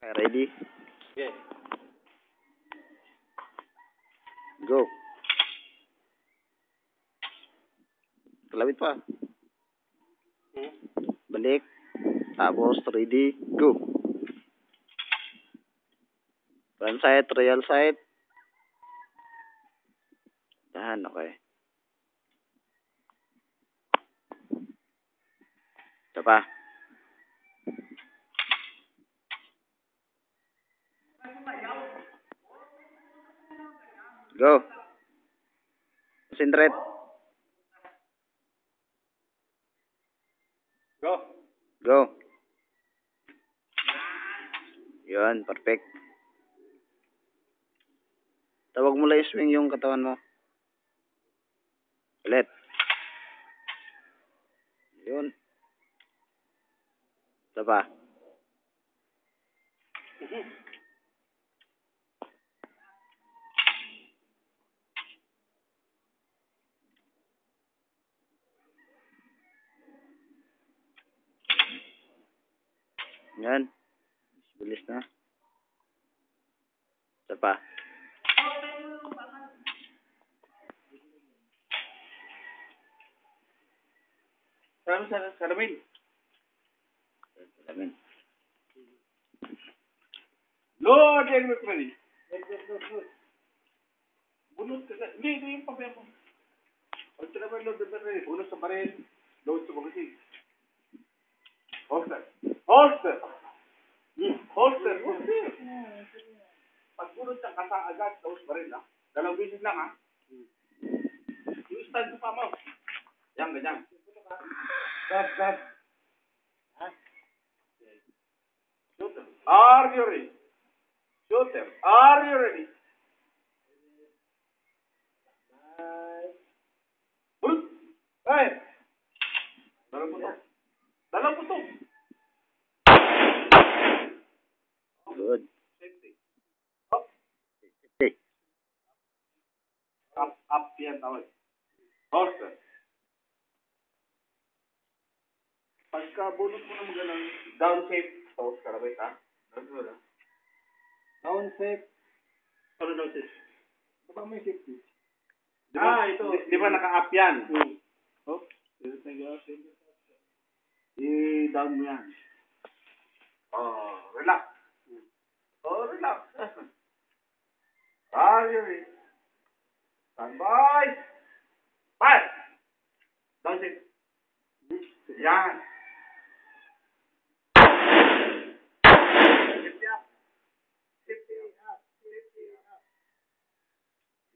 Okay, ready? Okay. Go. Kalawit pa. Balik. Tapos, ready? Go. Front side, real side. Dahan, okay. Ito pa. Go. Concentrate. Go. Go. Yun, perfect. Tawag mo lang i-swing yung katawan mo. Ulit. Yun. Ito pa. Yan. Bilis na. Ito pa. Salamin. Salamin. Lord, and we're ready. Good. Bunot ka. Hindi, ito yung papel mo. Pag tinabar, Lord, we're ready. Bunot sa pared. Load sa pagkasi. Holster. Holster. Holster. Holster. Pag bunot ka, kasa agad. Tapos pared, ha? 2 bisis lang, ha? Yung stand pa mo. Yan, ganyan. Gab. Shooter. Are you ready? Shooter. Are you ready? Bulot. Hey! Dalang puto. Good. Safety. Okay. Up yan tawag. Holster. Pagka bunot mo na magalang down safe. Hold, karabay ka. Down safe. Ano down safe? Baka may safety. Ito. Di ba naka-up yan? Oh, i-down mo yan. Relax. Relax. Ready. Stand by. Fire. Down safe. Yan. Safety up.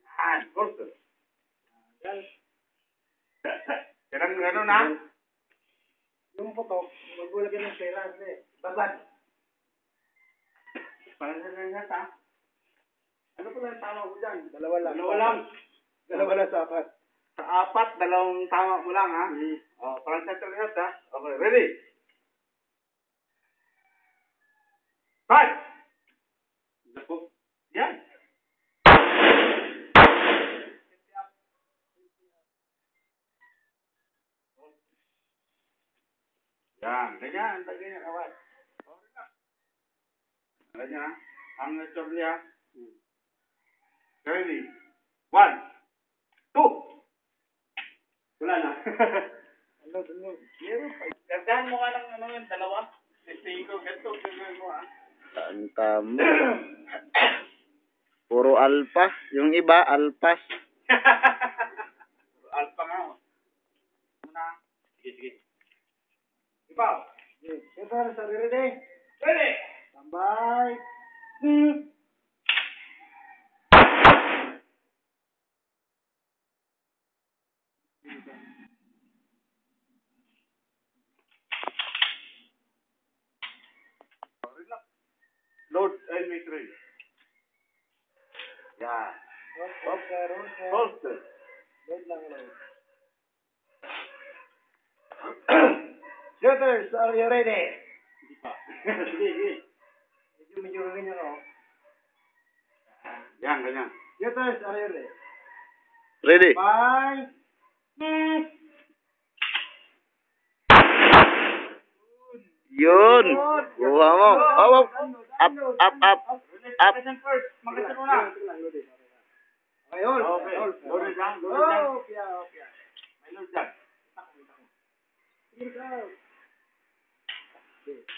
Yan. Holster. Kailan gano'n na? Yung putok, magbulagyan ng pera. Basad. Parang sa nangyat, ha? Ano pala yung tama mo dyan? Dalawa lang sa apat. Sa apat, 2 tama mo lang, ha? Parang sa nangyat, ha? Okay, ready? Five! Yan. Yan, ganyan, awat. Ganyan, ha? Ang naturally, ha? Ready? 1, 2. Wala na. Gandahan mo ka ng yung 2. Ganito, gagawin mo, ha? Tanta mo. Puro alpha. Yung iba, alpas. Alpha nga, oh. Muna. Sige. Ibaw. Ready? Ready! Tambay. Load and make ready. Yeah. Holster. Load lang. Shooters, are you ready? Hindi pa. Sige. Medyo ganyan, oh. Yan, ganyan. Shooters, are you ready? Ready? Bye. Yun. Buha mo. Up, up, up. Up. Magasin first. Magasin muna. Okay, hold. Okay. Hold. Loaded lang. Loaded lang. Oh, okay. May load dyan. Here go.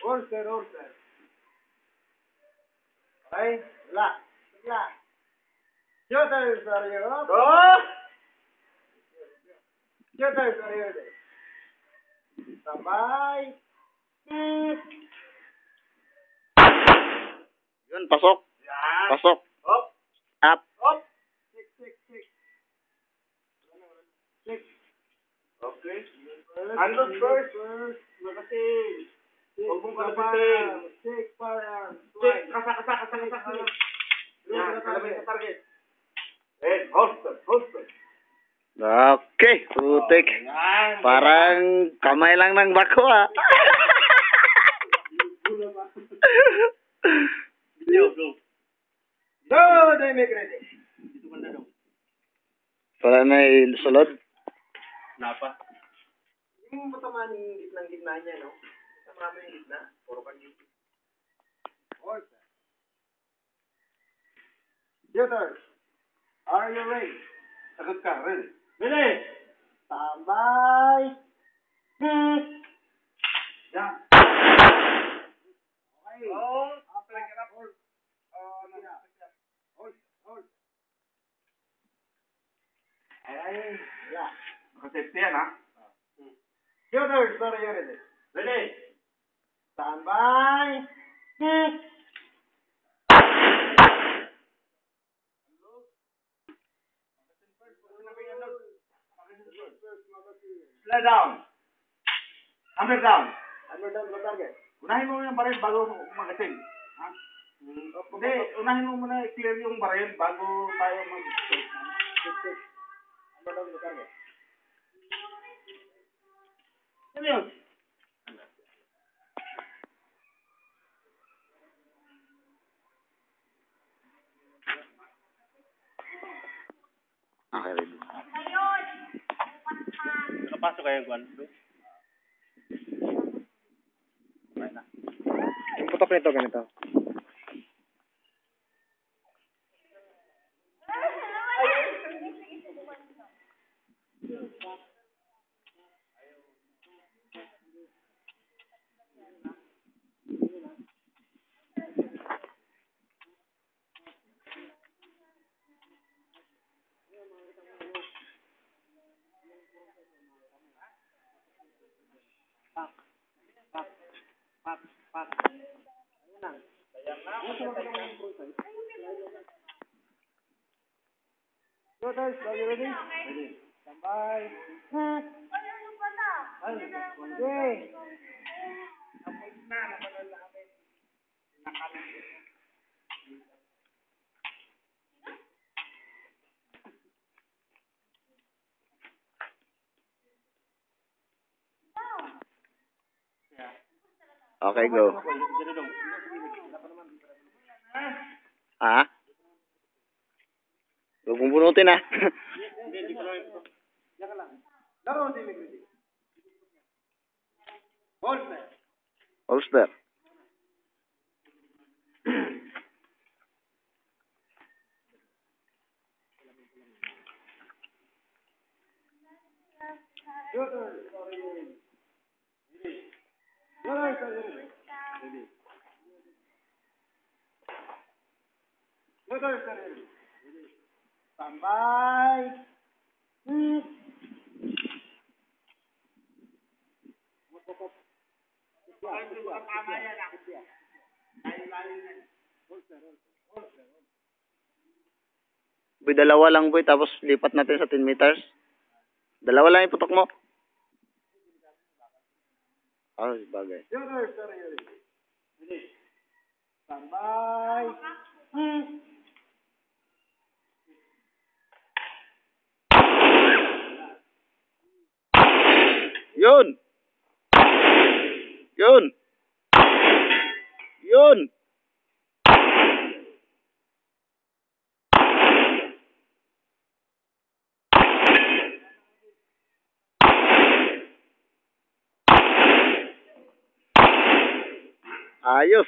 Hold, sir. Okay, relax. Shooters are you up? Oh! Shooters are you ready? Sabay. Yun, pasok. Yan. Pasok. Hop. Up. Hop. Six. Okay. Unload first. Magasin. Huwag mong kalasitin. Six firearms. Check. Kasa. Yan. Kalabay sa target. Holster. Okay, putik. Yan. Parang kamay lang ng bako, ah. Go. Go, they make ready. Dito ka na daw. Para na isulod. Napa. Yung matamaan yung gitna niya, no? Tama mo yung gitna. Puro pa dito. Hold. Shooters, are you ready? Sagot ka. Ready. Tambay. Yan. Okay. Oh. Hold. Hold. Ay, yeah. Nakasafety yan, ha? Shooters, are you ready? Ready. Standby. Slide down. Hammer down. Hammer down the target. Unahin mo yung baril bago magasin. Ha? Hindi, unahin mo muna i-clear yung baril bago tayo mag-shoot. Hammer down the target. Ano yun? Okay, ready. Nakapasok kayo, Juan? Yung putok nito, ganito. Shooters, are you ready? Ready. Standby. Okay. Okay, go. Ah? Huwag mong bunutin, ah. Laro, di ready. Hold, man. Holster. Shooters, are you ready? Shooters, are you ready? Ready. Shooters, are you ready? Ready. Standby. Boy, dalawa lang, boy, tapos lipat natin sa 10 meters. Dalawa lang iputok mo. Ah, bagay. Shooters, are you ready? Ready. Standby. Yun! Yun! Yun! Ayos!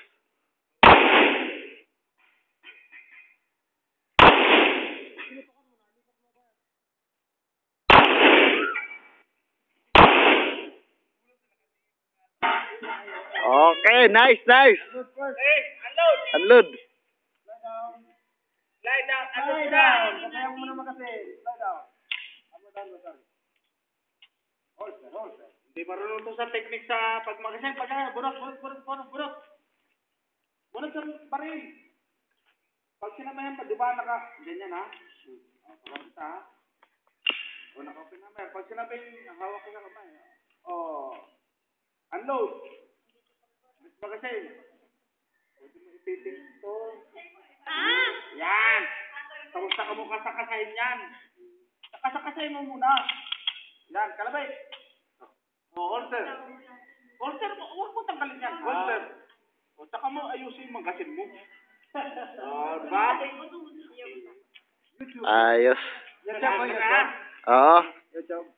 Okay, nice, nice. Hey, unload! Unload. Lie down, Lie down. Kaya mo naman kasi. Lie down. Hindi marunong to sa technique sa pagmagasin. Bunot. Bunot sa baril. Pag sinamayan pa, di ba ganyan ha? Parang isa ha? O nakapinamayan. Pag sinamayan, hawak ko sa kamay. Unload. Magasin. Pwede mo ipitin ito. Yan. Tapos saka mo kasakasahin yan. Kasakasahin mo muna. Yan, kalabay. Holster. Holster, huwag mo tanggalin yan. Holster. O, saka mo ayusin yung magasin mo. Diba? Ayos. YouTube ko, YouTube. Oo. YouTube.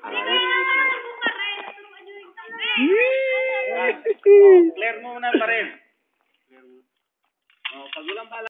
Ayos. Clear mo muna pa rin. Pag walang bala.